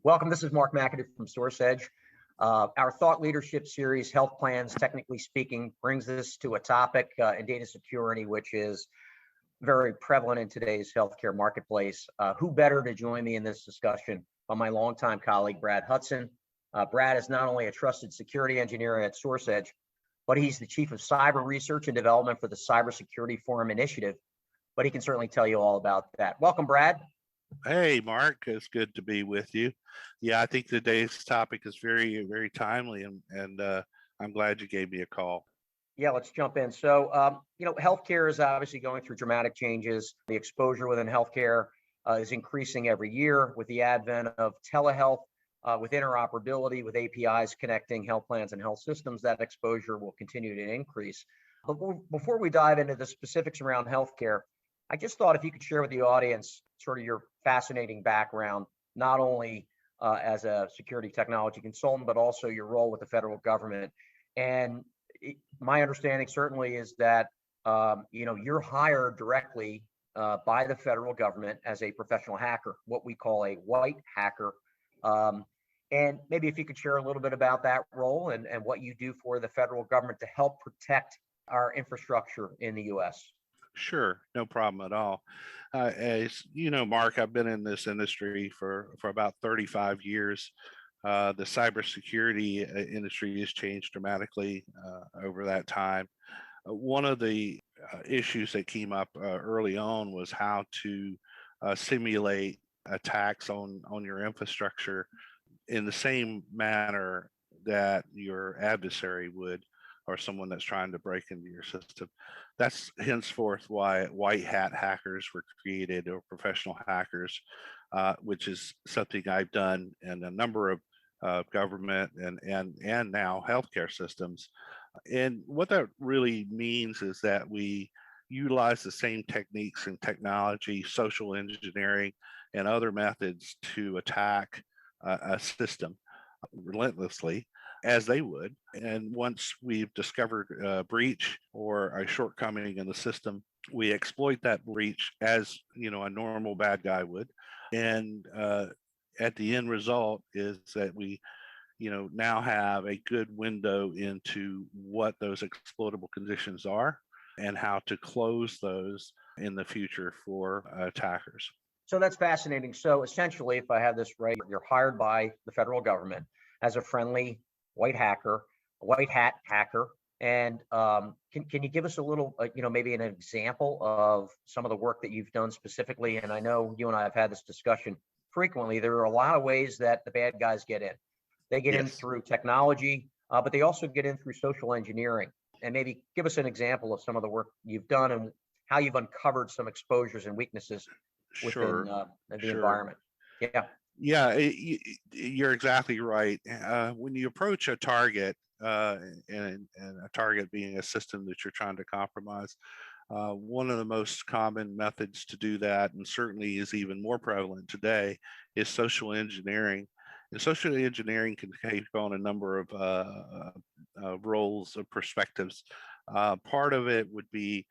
Welcome. This is Mark McAdoo from SourcEdge. Our thought leadership series, Health Plans, Technically Speaking, brings this to a topic in data security, which is very prevalent in today's healthcare marketplace. Who better to join me in this discussion but my longtime colleague, Brad Hutson. Brad is not only a trusted security engineer at SourcEdge, but he's the chief of cyber research and development for the Cybersecurity Forum Initiative. But he can certainly tell you all about that. Welcome, Brad. Hey, Mark, it's good to be with you. Yeah, I think today's topic is very, very timely, and I'm glad you gave me a call. Yeah, let's jump in. So, healthcare is obviously going through dramatic changes. The exposure within healthcare is increasing every year with the advent of telehealth, with interoperability, with APIs connecting health plans and health systems. That exposure will continue to increase. But before we dive into the specifics around healthcare, I just thought if you could share with the audience sort of your fascinating background, not only as a security technology consultant, but also your role with the federal government. And my understanding certainly is that you're hired directly by the federal government as a professional hacker, what we call a white hacker. And maybe if you could share a little bit about that role and what you do for the federal government to help protect our infrastructure in the U.S. Sure, no problem at all. As you know, Mark, I've been in this industry for about 35 years. The cybersecurity industry has changed dramatically over that time. One of the issues that came up early on was how to simulate attacks on your infrastructure in the same manner that your adversary would, or someone that's trying to break into your system. That's henceforth why white hat hackers were created, or professional hackers, which is something I've done in a number of government and now healthcare systems. And what that really means is that we utilize the same techniques and technology, social engineering, and other methods to attack a system relentlessly as they would. And once we've discovered a breach or a shortcoming in the system, we exploit that breach as a normal bad guy would. And at the end result is that we now have a good window into what those exploitable conditions are and how to close those in the future for attackers. So that's fascinating. So essentially, if I have this right, you're hired by the federal government as a friendly white hacker, a white hat hacker. And can you give us a little, maybe an example of some of the work that you've done specifically? And I know you and I have had this discussion frequently. There are a lot of ways that the bad guys get in. They get in through technology, but they also get in through social engineering. And maybe give us an example of some of the work you've done and how you've uncovered some exposures and weaknesses within the environment. Yeah, you're exactly right. When you approach a target, and a target being a system that you're trying to compromise, one of the most common methods to do that, and certainly is even more prevalent today, is social engineering. And social engineering can take on a number of roles or perspectives. Part of it would be,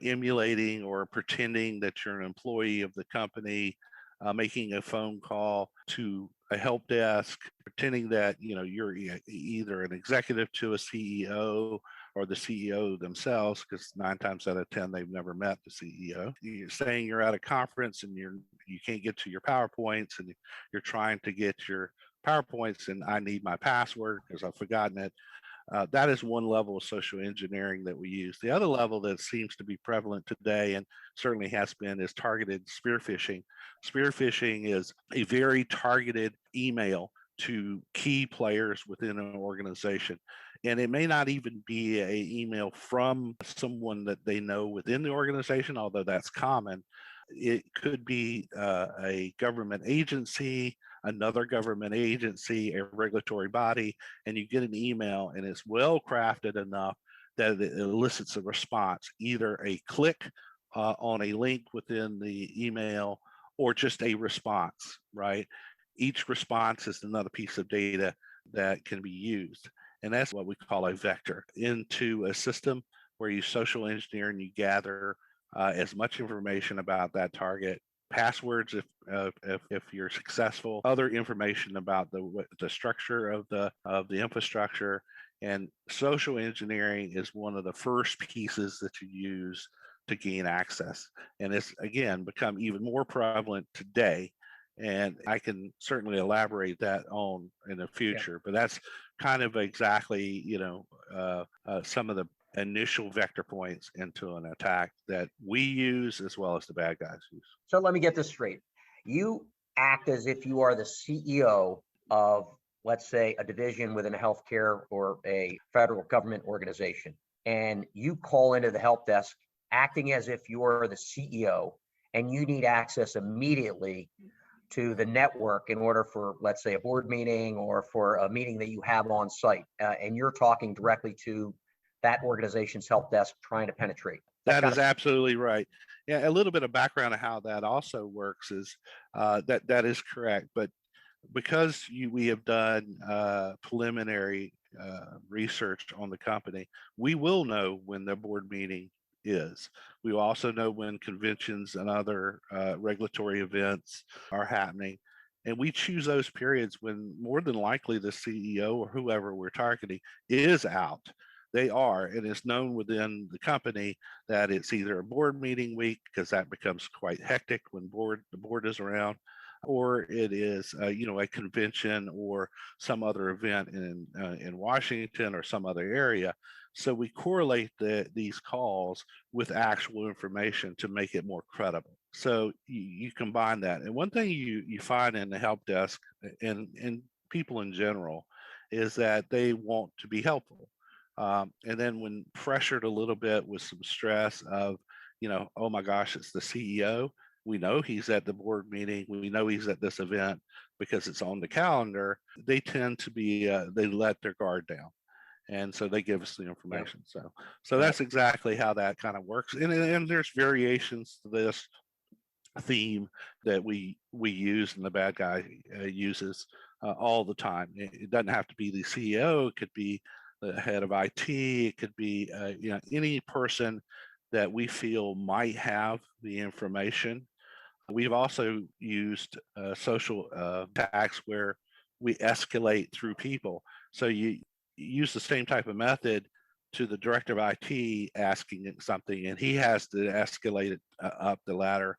emulating or pretending that you're an employee of the company, making a phone call to a help desk, pretending that you're either an executive to a CEO or the CEO themselves, because 9 times out of 10 they've never met the CEO. You're saying you're at a conference and you can't get to your PowerPoints, and you're trying to get your PowerPoints, and I need my password because I've forgotten it. That is one level of social engineering that we use. The other level that seems to be prevalent today, and certainly has been, is targeted spear phishing. Spear phishing is a very targeted email to key players within an organization. And it may not even be an email from someone that they know within the organization, although that's common. It could be a government agency, another government agency, a regulatory body, and you get an email and it's well crafted enough that it elicits a response, either a click on a link within the email or just a response, right? Each response is another piece of data that can be used. And that's what we call a vector into a system where you social engineer and you gather as much information about that target passwords if you're successful, other information about the structure of the infrastructure. And social engineering is one of the first pieces that you use to gain access. And it's, again, become even more prevalent today. And I can certainly elaborate that on in the future, but that's kind of exactly, some of the initial vector points into an attack that we use as well as the bad guys use. So let me get this straight. You act as if you are the CEO of, let's say, a division within a healthcare or a federal government organization, and you call into the help desk acting as if you are the CEO and you need access immediately to the network in order for, let's say, a board meeting or for a meeting that you have on site, and you're talking directly to that organization's help desk trying to penetrate. That is absolutely right. Yeah, a little bit of background of how that also works is that is correct. But because we have done preliminary research on the company, we will know when the board meeting is. We will also know when conventions and other regulatory events are happening. And we choose those periods when more than likely the CEO or whoever we're targeting is out. They are, and it's known within the company that it's either a board meeting week, because that becomes quite hectic when the board is around, or it is a convention or some other event in Washington or some other area. So we correlate these calls with actual information to make it more credible. So you combine that. And one thing you find in the help desk and people in general is that they want to be helpful. And then when pressured a little bit with some stress of, oh my gosh, it's the CEO. We know he's at the board meeting. We know he's at this event because it's on the calendar. They tend to be, they let their guard down. And so they give us the information. So that's exactly how that kind of works. And there's variations to this theme that we use and the bad guy uses all the time. It doesn't have to be the CEO. It could be the head of IT. It could be any person that we feel might have the information. We've also used social attacks where we escalate through people. So you use the same type of method to the director of IT asking something, and he has to escalate it up the ladder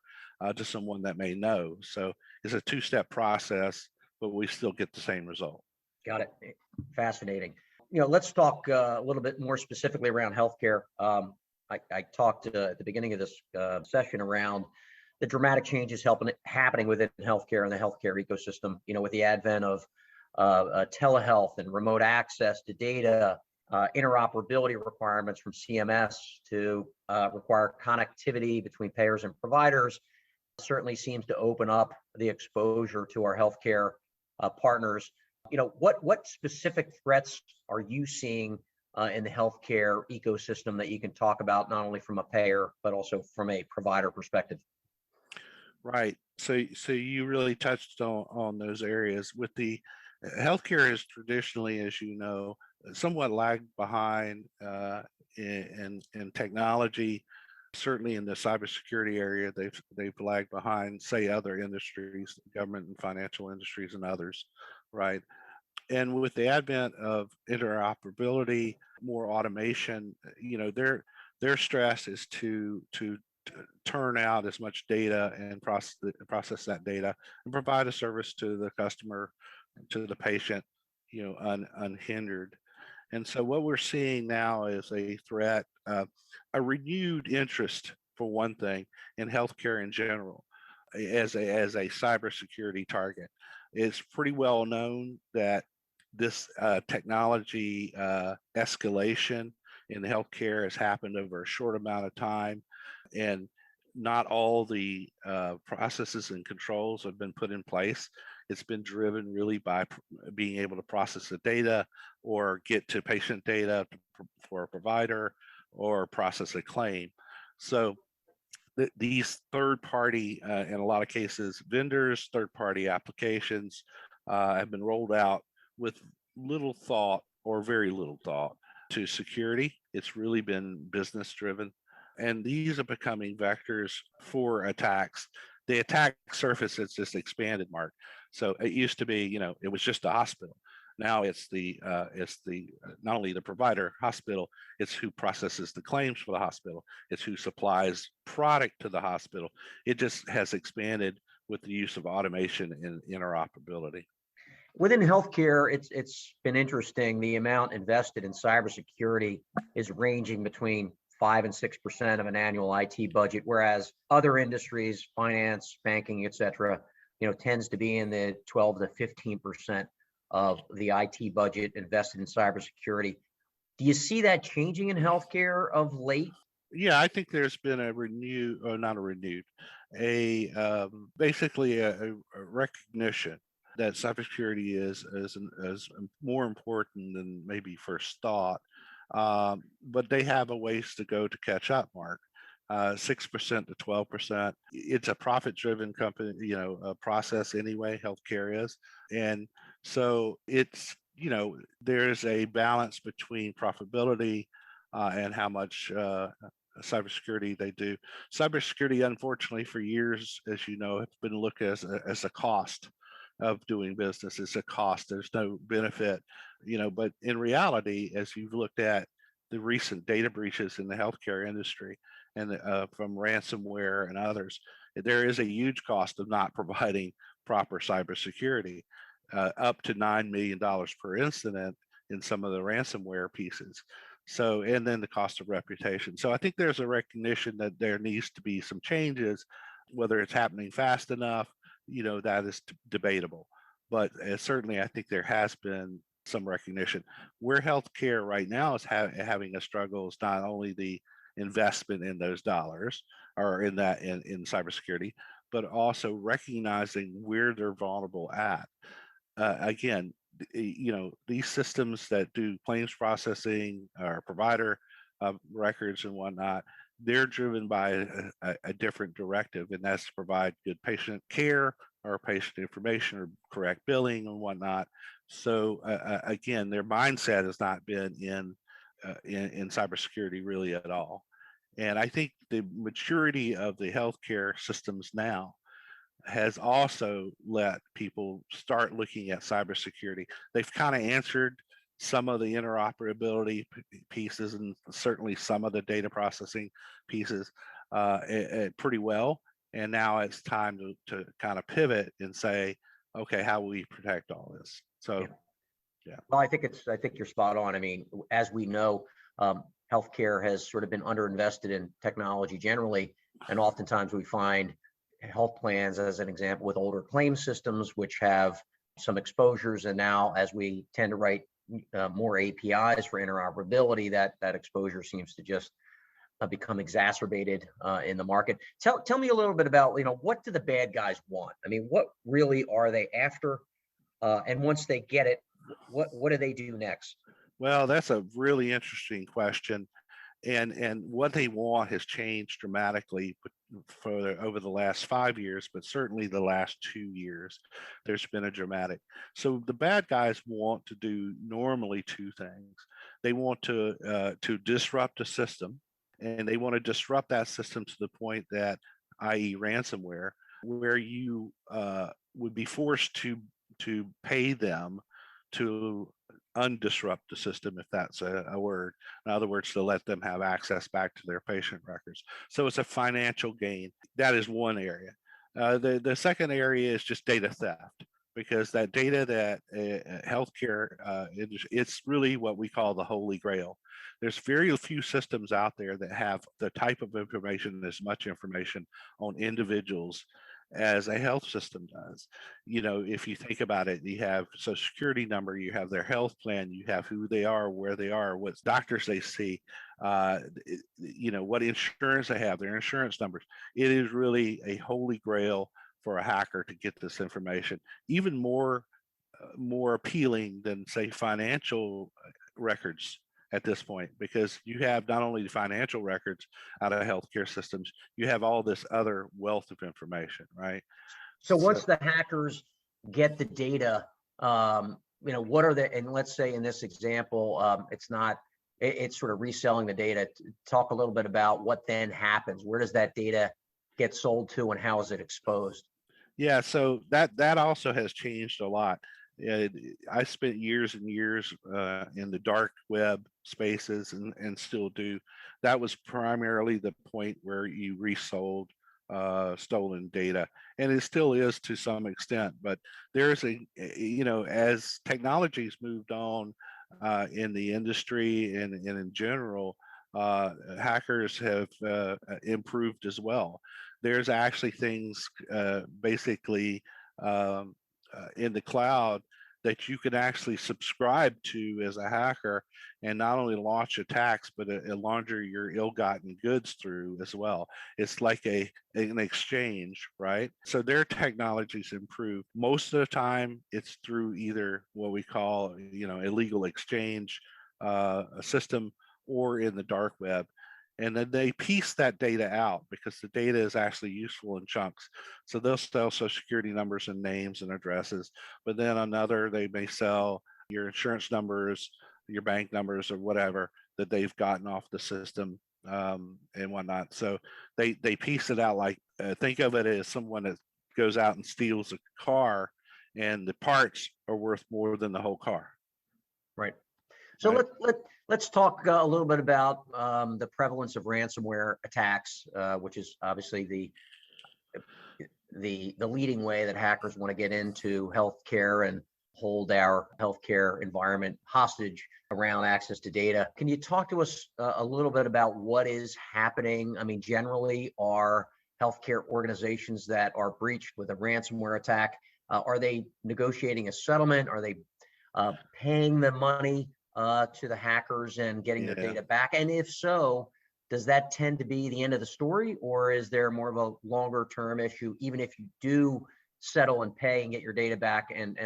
to someone that may know. So it's a two-step process, but we still get the same result. Got it. Fascinating. Let's talk a little bit more specifically around healthcare. I talked at the beginning of this session around the dramatic changes happening within healthcare and the healthcare ecosystem, with the advent of telehealth and remote access to data, interoperability requirements from CMS to require connectivity between payers and providers, certainly seems to open up the exposure to our healthcare partners. What specific threats are you seeing in the healthcare ecosystem that you can talk about, not only from a payer, but also from a provider perspective? Right. So you really touched on those areas. With the healthcare is traditionally, as you know, somewhat lagged behind in technology. Certainly in the cybersecurity area, they've lagged behind, say, other industries, government and financial industries and others, right? And with the advent of interoperability, more automation, their stress is to turn out as much data and process that data and provide a service to the customer, to the patient, unhindered. And so what we're seeing now is a threat, a renewed interest, for one thing, in healthcare in general, as a cybersecurity target. It's pretty well known that this technology escalation in healthcare has happened over a short amount of time, and not all the processes and controls have been put in place. It's been driven really by being able to process the data or get to patient data for a provider or process a claim. So these third-party, in a lot of cases, vendors, third-party applications have been rolled out with little thought or very little thought to security. It's really been business driven. And these are becoming vectors for attacks the attack surface has just expanded, Mark. So it used to be, it was just a hospital. Now it's the not only the provider hospital, it's who processes the claims for the hospital, it's who supplies product to the hospital. It just has expanded with the use of automation and interoperability. Within healthcare, it's been interesting. The amount invested in cybersecurity is ranging between 5 and 6% of an annual IT budget, whereas other industries, finance, banking, et cetera, tends to be in the 12 to 15% of the IT budget invested in cybersecurity. Do you see that changing in healthcare of late? Yeah, I think there's been a renewed, or not a renewed, basically a recognition that cybersecurity is more important than maybe first thought. But they have a ways to go to catch up, Mark. 6% to 12%. It's a profit-driven company, process anyway. Healthcare is, and so it's there's a balance between profitability and how much cybersecurity they do. Cybersecurity, unfortunately, for years, as you know, has been looked as a cost of doing business. It's a cost. There's no benefit, But in reality, as you've looked at the recent data breaches in the healthcare industry and from ransomware and others, there is a huge cost of not providing proper cybersecurity, up to $9 million per incident in some of the ransomware pieces. So, and then the cost of reputation. So I think there's a recognition that there needs to be some changes. Whether it's happening fast enough, that is debatable. But certainly, I think there has been some recognition. Where healthcare right now is having a struggle is not only the investment in those dollars or in cybersecurity, but also recognizing where they're vulnerable at. Again, these systems that do claims processing or provider records and whatnot, they're driven by a different directive, and that's to provide good patient care or patient information or correct billing and whatnot. So again, their mindset has not been in cybersecurity really at all. And I think the maturity of the healthcare systems now has also let people start looking at cybersecurity. They've kind of answered some of the interoperability pieces and certainly some of the data processing pieces pretty well. And now it's time to kind of pivot and say, okay, how will we protect all this? So, yeah. Well, I think you're spot on. I mean, as we know, healthcare has sort of been underinvested in technology generally, and oftentimes we find health plans, as an example, with older claim systems, which have some exposures. And now, as we tend to write more APIs for interoperability, that exposure seems to just become exacerbated in the market. Tell me a little bit about, what do the bad guys want? I mean, what really are they after? And once they get it, what do they do next? Well, that's a really interesting question. And what they want has changed dramatically over the last 5 years, but certainly the last 2 years, there's been a dramatic. So the bad guys want to do normally two things. They want to disrupt a system, and they want to disrupt that system to the point that, i.e., ransomware, where you would be forced to pay them to undisrupt the system, if that's a word. In other words, to let them have access back to their patient records. So it's a financial gain. That is one area. The second area is just data theft, because that data that healthcare, it's really what we call the holy grail. There's very few systems out there that have the type of information, as much information on individuals as a health system does. If you think about it, you have social security number, you have their health plan, you have who they are, where they are, what doctors they see, what insurance they have, their insurance numbers. It is really a holy grail for a hacker to get this information, even more appealing than, say, financial records at this point, because you have not only the financial records out of healthcare systems, you have all this other wealth of information, right? So once the hackers get the data, what are and let's say in this example, it's sort of reselling the data. Talk a little bit about what then happens. Where does that data get sold to, and how is it exposed? Yeah, so that also has changed a lot. Uh, I spent years and years in the dark web spaces and still do. That was primarily the point where you resold stolen data, and it still is to some extent. But there's as technology's moved on in the industry and in general, hackers have improved as well. There's actually things basically um, in the cloud that you can actually subscribe to as a hacker and not only launch attacks, but launder your ill-gotten goods through as well. It's like an exchange, right? So their technology's improved. Most of the time, it's through either what we call, illegal exchange system or in the dark web. And then they piece that data out because the data is actually useful in chunks. So they'll sell social security numbers and names and addresses, but then another, they may sell your insurance numbers, your bank numbers, or whatever that they've gotten off the system and whatnot. So they piece it out like, think of it as someone that goes out and steals a car and the parts are worth more than the whole car. Right. So Right. let's talk a little bit about the prevalence of ransomware attacks, which is obviously the leading way that hackers want to get into healthcare and hold our healthcare environment hostage around access to data. Can you talk to us a little bit about what is happening? I mean, generally, are healthcare organizations that are breached with a ransomware attack, are they negotiating a settlement? Are they paying the money to the hackers and getting their Yeah. data back? And if so, does that tend to be the end of the story, or is there more of a longer term issue, even if you do settle and pay and get your data back and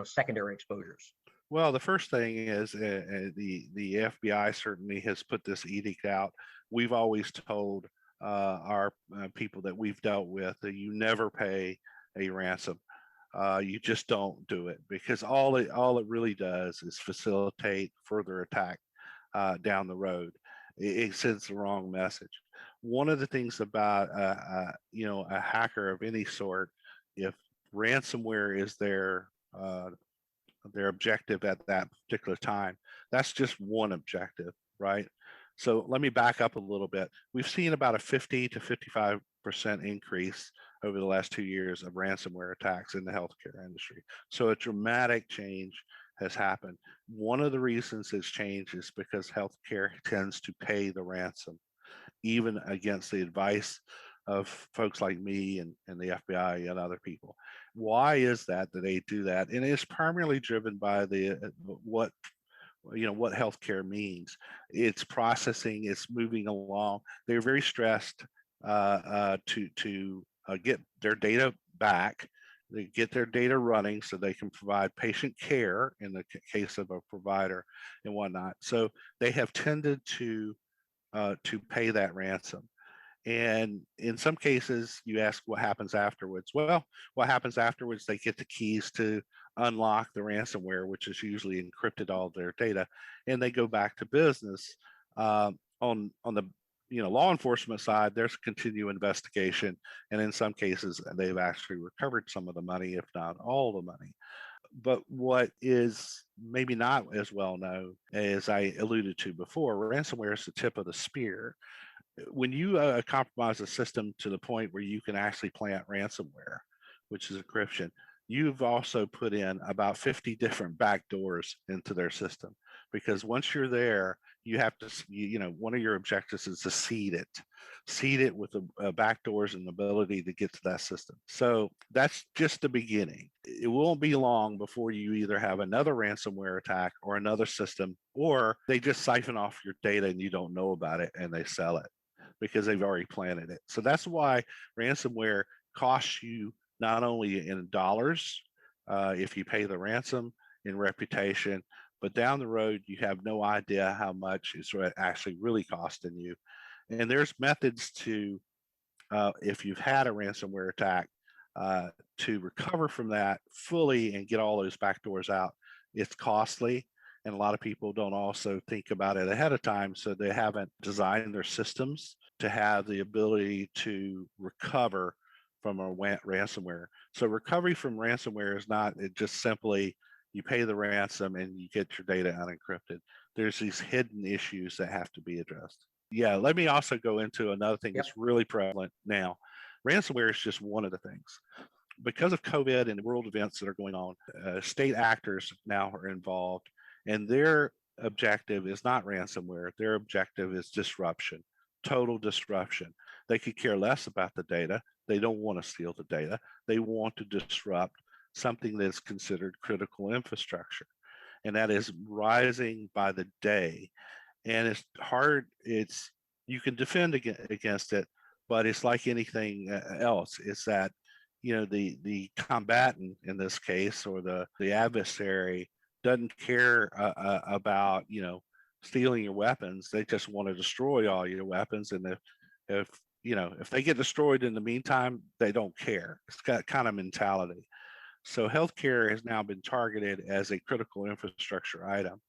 secondary exposures? Well, the first thing is the FBI certainly has put this edict out. We've always told our people that we've dealt with that you never pay a ransom. You just don't do it because all it really does is facilitate further attack down the road. It sends the wrong message. One of the things about a hacker of any sort, if ransomware is their objective at that particular time, that's just one objective, right? So let me back up a little bit. We've seen about a 50 to 55% increase over the last 2 years of ransomware attacks in the healthcare industry. So a dramatic change has happened. One of the reasons it's changed is because healthcare tends to pay the ransom, even against the advice of folks like me and the FBI and other people. Why is that they do that? And it's primarily driven by the what healthcare means. It's processing, it's moving along. They're very stressed to get their data back. They get their data running so they can provide patient care in the case of a provider and whatnot. So they have tended to pay that ransom. And in some cases, you ask what happens afterwards. Well, what happens afterwards, they get the keys to unlock the ransomware, which is usually encrypted all of their data, and they go back to business. On the law enforcement side, there's continued investigation, and in some cases, they've actually recovered some of the money, if not all the money. But what is maybe not as well known, as I alluded to before, ransomware is the tip of the spear. When you compromise a system to the point where you can actually plant ransomware, which is encryption, you've also put in about 50 different backdoors into their system. Because once you're there, you have to, one of your objectives is to seed it with the backdoors and the ability to get to that system. So that's just the beginning. It won't be long before you either have another ransomware attack or another system, or they just siphon off your data and you don't know about it and they sell it because they've already planted it. So that's why ransomware costs you not only in dollars if you pay the ransom, in reputation, but down the road you have no idea how much it's actually really costing you. And there's methods to, if you've had a ransomware attack, to recover from that fully and get all those backdoors out. It's costly, and a lot of people don't also think about it ahead of time, so they haven't designed their systems to have the ability to recover from a ransomware. So recovery from ransomware is not just simply you pay the ransom and you get your data unencrypted. There's these hidden issues that have to be addressed. Yeah, let me also go into another thing Yep. that's really prevalent now. Ransomware is just one of the things. Because of COVID and the world events that are going on, state actors now are involved, and their objective is not ransomware. Their objective is disruption, total disruption. They could care less about the data. They don't want to steal the data. They want to disrupt something that's considered critical infrastructure. And that is rising by the day. And it's hard. You can defend against it, but it's like anything else. It's that, the combatant in this case, or the adversary, doesn't care about stealing your weapons. They just want to destroy all your weapons. And if they get destroyed in the meantime, they don't care. It's got kind of mentality. So healthcare has now been targeted as a critical infrastructure item.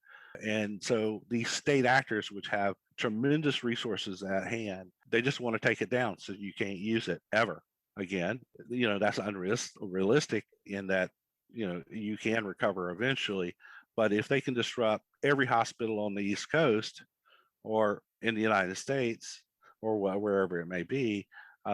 And so these state actors, which have tremendous resources at hand, they just want to take it down so you can't use it ever again. That's unrealistic in that, you can recover eventually. But if they can disrupt every hospital on the East Coast or in the United States or wherever it may be,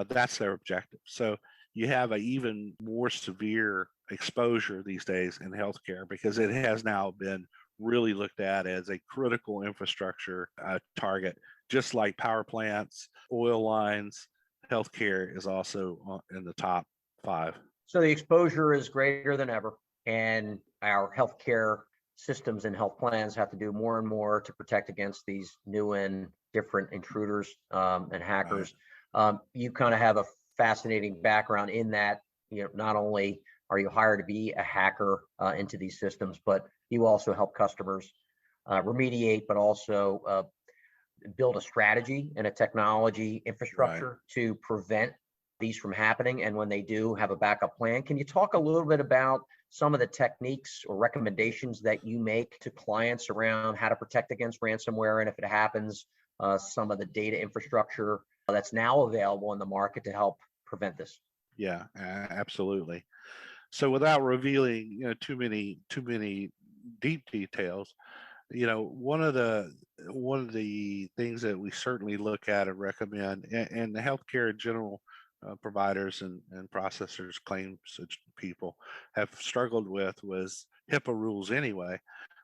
that's their objective. So you have an even more severe exposure these days in healthcare because it has now been really looked at as a critical infrastructure target, just like power plants, oil lines. Healthcare is also in the top 5. So the exposure is greater than ever, and our healthcare systems and health plans have to do more and more to protect against these new and different intruders and hackers. Right. You kind of have a fascinating background in that, not only are you hired to be a hacker into these systems, but you also help customers remediate, but also build a strategy and a technology infrastructure right. to prevent these from happening. And when they do, have a backup plan. Can you talk a little bit about some of the techniques or recommendations that you make to clients around how to protect against ransomware? And if it happens, some of the data infrastructure that's now available in the market to help prevent this? Yeah, absolutely. So without revealing, too many deep details, one of the things that we certainly look at and recommend, and the healthcare in general, providers and processors, claims people have struggled with, was HIPAA rules anyway.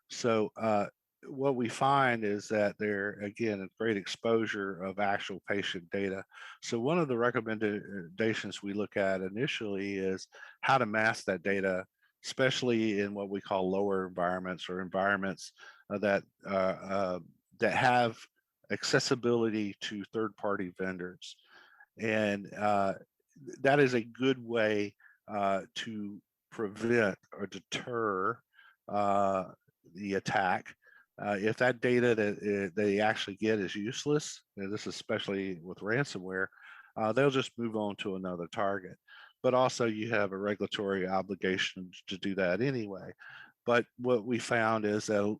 So what we find is that there, again, a great exposure of actual patient data. So one of the recommendations we look at initially is how to mask that data, especially in what we call lower environments, or environments that have accessibility to third-party vendors. And that is a good way to prevent or deter the attack. If that data that they actually get is useless, and this is especially with ransomware, they'll just move on to another target. But also you have a regulatory obligation to do that anyway. But what we found is that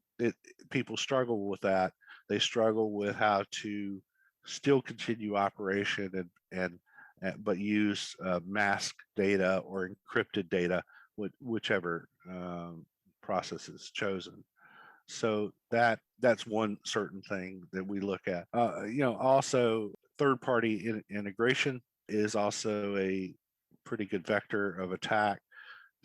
people struggle with that. They struggle with how to still continue operation but use masked data or encrypted data, whichever process is chosen. So that's one certain thing that we look at. Also third-party integration is also a pretty good vector of attack.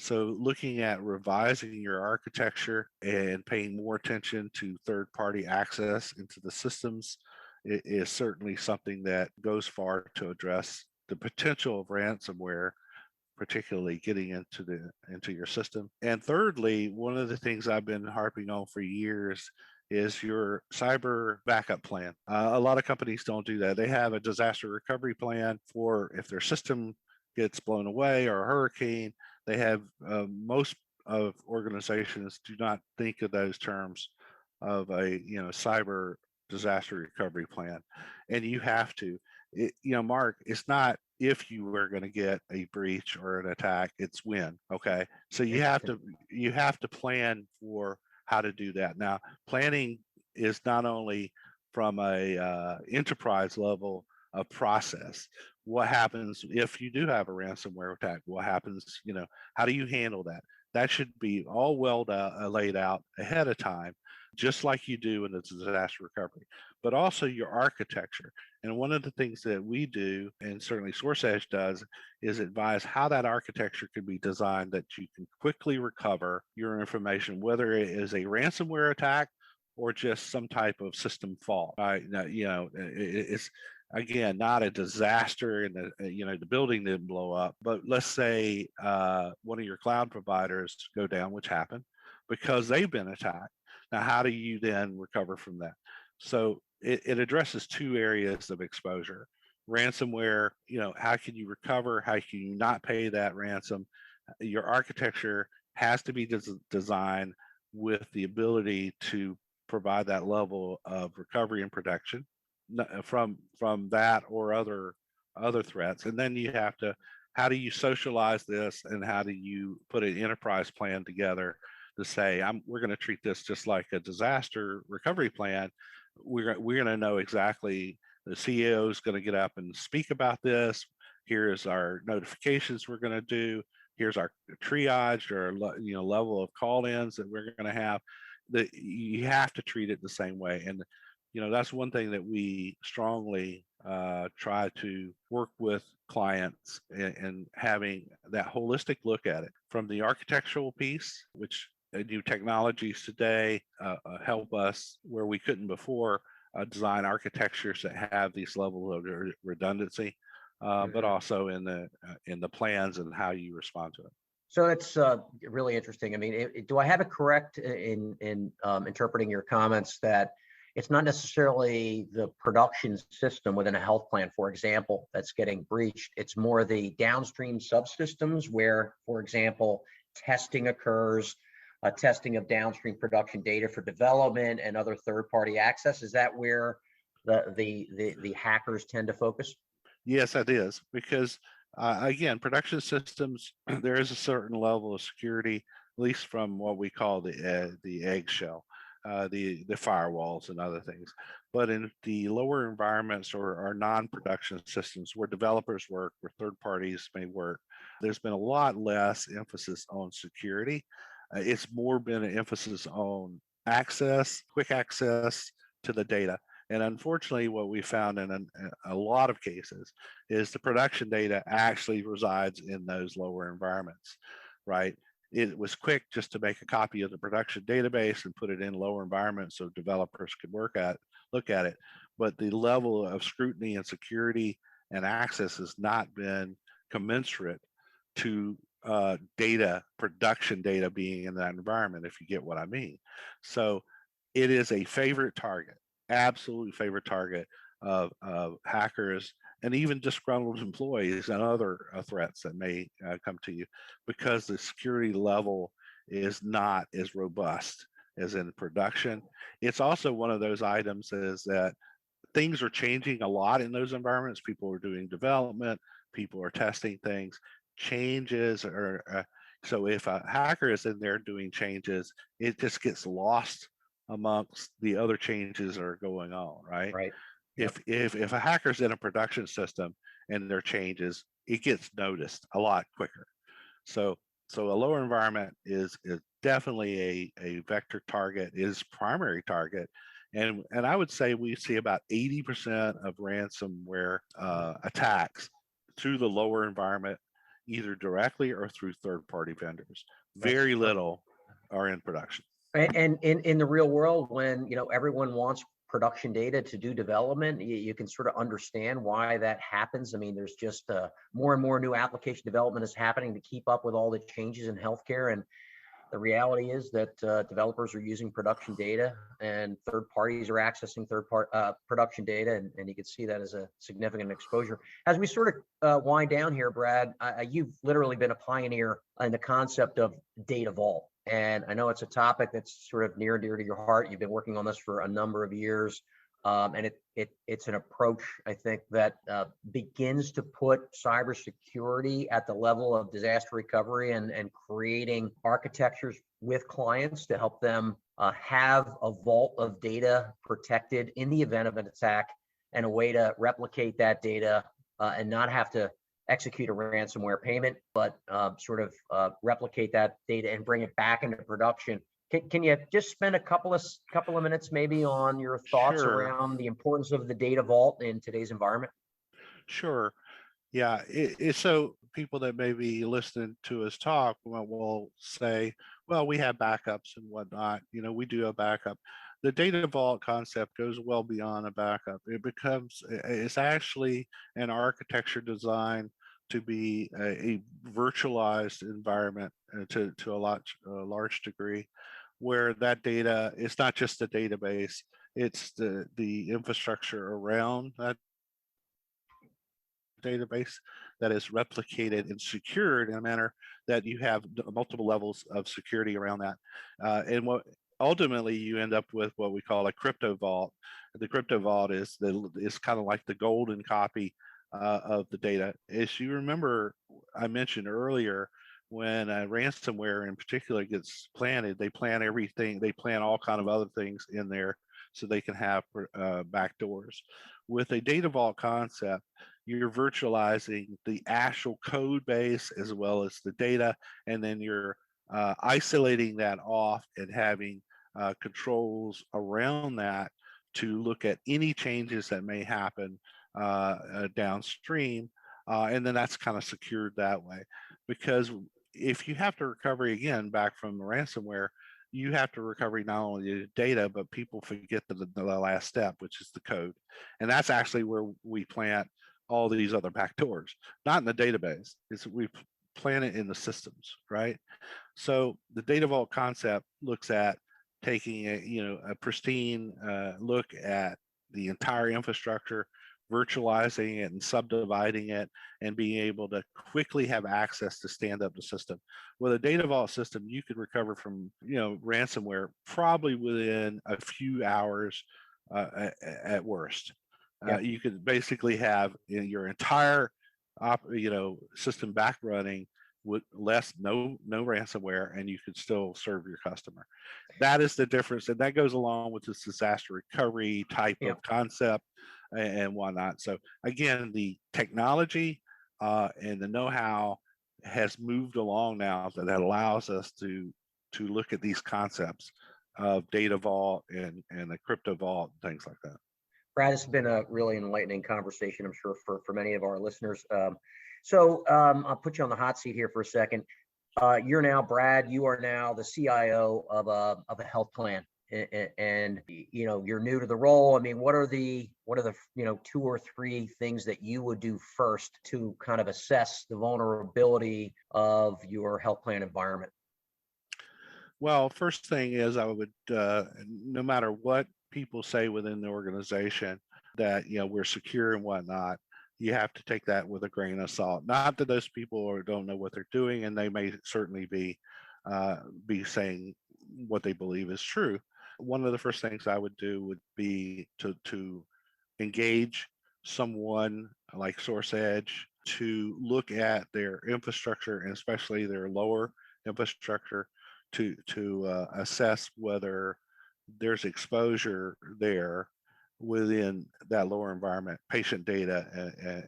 So looking at revising your architecture and paying more attention to third-party access into the systems is certainly something that goes far to address the potential of ransomware, particularly getting into your system. And thirdly, one of the things I've been harping on for years is your cyber backup plan. A lot of companies don't do that. They have a disaster recovery plan for if their system gets blown away or a hurricane. They have most of organizations do not think of those terms of a cyber disaster recovery plan, and you have to. Mark, it's not if you were going to get a breach or an attack, it's when. Okay, so you have to plan for how to do that. Now, planning is not only from a enterprise level, a process. What happens if you do have a ransomware attack? What happens, how do you handle that? That should be all laid out ahead of time, just like you do in a disaster recovery, but also your architecture. And one of the things that we do, and certainly SourceEdge does, is advise how that architecture can be designed that you can quickly recover your information, whether it is a ransomware attack or just some type of system fault. Now, it's again not a disaster and the building didn't blow up, but let's say one of your cloud providers go down, which happened because they've been attacked. Now, how do you then recover from that? So it addresses two areas of exposure. Ransomware, how can you recover? How can you not pay that ransom? Your architecture has to be designed with the ability to provide that level of recovery and protection from that or other threats. And then you have to, how do you socialize this, and how do you put an enterprise plan together to say, we're going to treat this just like a disaster recovery plan. We're going to know exactly, the CEO is going to get up and speak about this. Here's our notifications we're going to do. Here's our triage or level of call-ins that we're going to have. That you have to treat it the same way. And that's one thing that we strongly try to work with clients and having that holistic look at it, from the architectural piece, which new technologies today help us where we couldn't before design architectures that have these levels of redundancy, but also in the plans and how you respond to it. So that's really interesting. I mean, do I have it correct in interpreting your comments that it's not necessarily the production system within a health plan, for example, that's getting breached? It's more the downstream subsystems where, for example, testing occurs, testing of downstream production data for development and other third-party access. Is that where the hackers tend to focus? Yes, that is, because again, production systems, there is a certain level of security, at least from what we call the eggshell, the firewalls and other things. But in the lower environments or non-production systems where developers work, where third parties may work, there's been a lot less emphasis on security. It's more been an emphasis on access, quick access to the data. And unfortunately, what we found in a lot of cases is the production data actually resides in those lower environments, right? It was quick just to make a copy of the production database and put it in lower environments so developers could look at it. But the level of scrutiny and security and access has not been commensurate to production data being in that environment, if you get what I mean. So it is a favorite target, absolute favorite target of hackers and even disgruntled employees and other threats that may come to you, because the security level is not as robust as in production. It's also one of those items is that things are changing a lot in those environments. People are doing development, people are testing things, changes are so if a hacker is in there doing changes, it just gets lost amongst the other changes that are going on, right? Right. Yep. If a hacker's in a production system and there are changes, it gets noticed a lot quicker. So a lower environment is definitely a vector target, is primary target. And I would say we see about 80% of ransomware attacks through the lower environment, either directly or through third-party vendors. Very little are in production. And in the real world, when everyone wants production data to do development, you can sort of understand why that happens. I mean, there's just more and more new application development is happening to keep up with all the changes in healthcare. And the reality is that developers are using production data and third parties are accessing production data. And you can see that as a significant exposure. As we sort of wind down here, Brad, you've literally been a pioneer in the concept of data vault. And I know it's a topic that's sort of near and dear to your heart. You've been working on this for a number of years. And it's an approach, I think, that begins to put cybersecurity at the level of disaster recovery and creating architectures with clients to help them have a vault of data protected in the event of an attack and a way to replicate that data and not have to execute a ransomware payment, but sort of replicate that data and bring it back into production. Can you just spend a couple of minutes maybe on your thoughts Sure, around the importance of the data vault in today's environment? sure. Yeah, it's so people that may be listening to us talk will say, well, we have backups and whatnot. You know, we do a backup. The data vault concept goes well beyond a backup. It's actually an architecture design to be a virtualized environment to a large degree, where that data is not just a database, it's the infrastructure around that database that is replicated and secured in a manner that you have multiple levels of security around that. And what ultimately you end up with what we call a crypto vault. The crypto vault is kind of like the golden copy of the data. As you remember, I mentioned earlier, when ransomware in particular gets planted, they plan everything. They plan all kind of other things in there so they can have backdoors. With a data vault concept, you're virtualizing the actual code base as well as the data, and then you're isolating that off and having controls around that to look at any changes that may happen downstream. And then that's kind of secured that way. Because if you have to recover again back from the ransomware, you have to recover not only the data, but people forget the last step, which is the code. And that's actually where we plant all these other backdoors, not in the database. We plant it in the systems, right? So the data vault concept looks at taking a pristine look at the entire infrastructure, virtualizing it and subdividing it, and being able to quickly have access to stand up the system. With a data vault system, you could recover from ransomware probably within a few hours at worst. Yeah. You could basically have your entire system back running with no ransomware, and you could still serve your customer. That is the difference, and that goes along with this disaster recovery type Yeah. of concept and whatnot. So again, the technology and the know-how has moved along now that allows us to look at these concepts of data vault and the crypto vault and things like that. Brad, this has been a really enlightening conversation, I'm sure, for many of our listeners. I'll put you on the hot seat here for a second. Brad, you are now the CIO of a health plan, and you're new to the role. I mean, what are the 2 or 3 things that you would do first to kind of assess the vulnerability of your health plan environment? Well, first thing is I would, no matter what people say within the organization that we're secure and whatnot, you have to take that with a grain of salt. Not that those people don't know what they're doing, and they may certainly be saying what they believe is true. One of the first things I would do would be to engage someone like SourcEdge to look at their infrastructure, and especially their lower infrastructure, to assess whether there's exposure there within that lower environment, patient data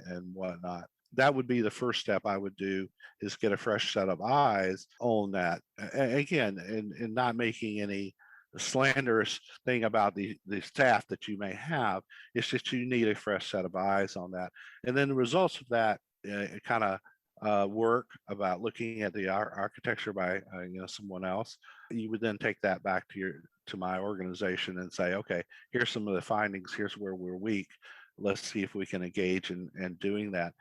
and whatnot. That would be the first step I would do, is get a fresh set of eyes on that. Again, and not making any slanderous thing about the staff that you may have. It's just you need a fresh set of eyes on that. And then the results of that kind of work about looking at the architecture by someone else. You would then take that back to my organization and say, okay, here's some of the findings. Here's where we're weak. Let's see if we can engage in doing that.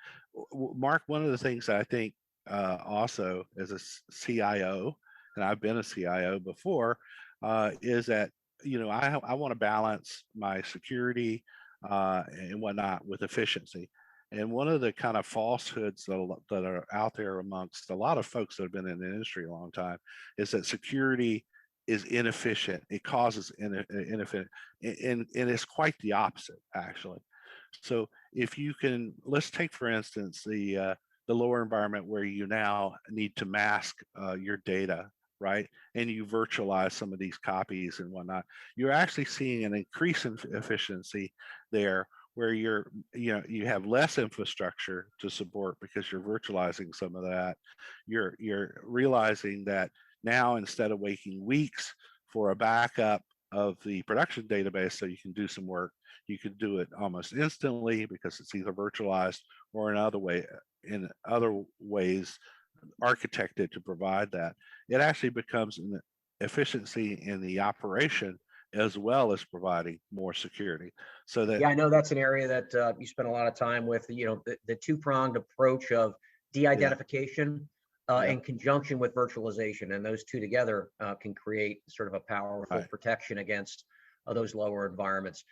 Mark, one of the things that I think also as a CIO, and I've been a CIO before, is that I want to balance my security and whatnot with efficiency. And one of the kind of falsehoods that are out there amongst a lot of folks that have been in the industry a long time is that security is inefficient. It causes inefficient, and it's quite the opposite, actually. So if you can, let's take for instance the lower environment where you now need to mask your data, right? And you virtualize some of these copies and whatnot. You're actually seeing an increase in efficiency there, where you have less infrastructure to support because you're virtualizing some of that. You're realizing that now, instead of waiting weeks for a backup of the production database so you can do some work, you can do it almost instantly because it's either virtualized or in other ways architected to provide that. It actually becomes an efficiency in the operation as well as providing more security. So that, Yeah, I know that's an area that you spend a lot of time with, the two-pronged approach of yeah, de-identification yeah, in conjunction with virtualization. And those two together can create sort of a powerful right. protection against those lower environments.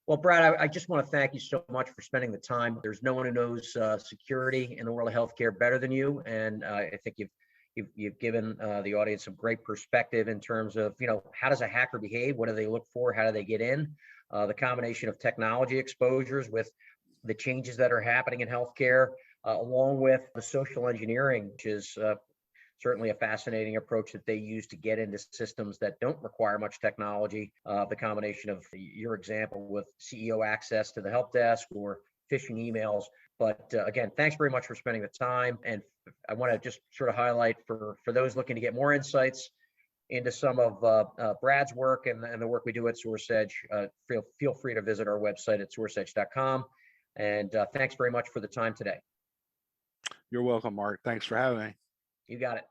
Well, Brad, I just want to thank you so much for spending the time. There's no one who knows security in the world of healthcare better than you. And I think you've given the audience some great perspective in terms of, how does a hacker behave? What do they look for? How do they get in? The combination of technology exposures with the changes that are happening in healthcare, along with the social engineering, which is certainly a fascinating approach that they use to get into systems that don't require much technology. The combination of your example with CEO access to the help desk or phishing emails. But again, thanks very much for spending the time. And I want to just sort of highlight for those looking to get more insights into some of Brad's work and the work we do at SourcEdge, feel free to visit our website at sourceedge.com. And thanks very much for the time today. You're welcome, Mark. Thanks for having me. You got it.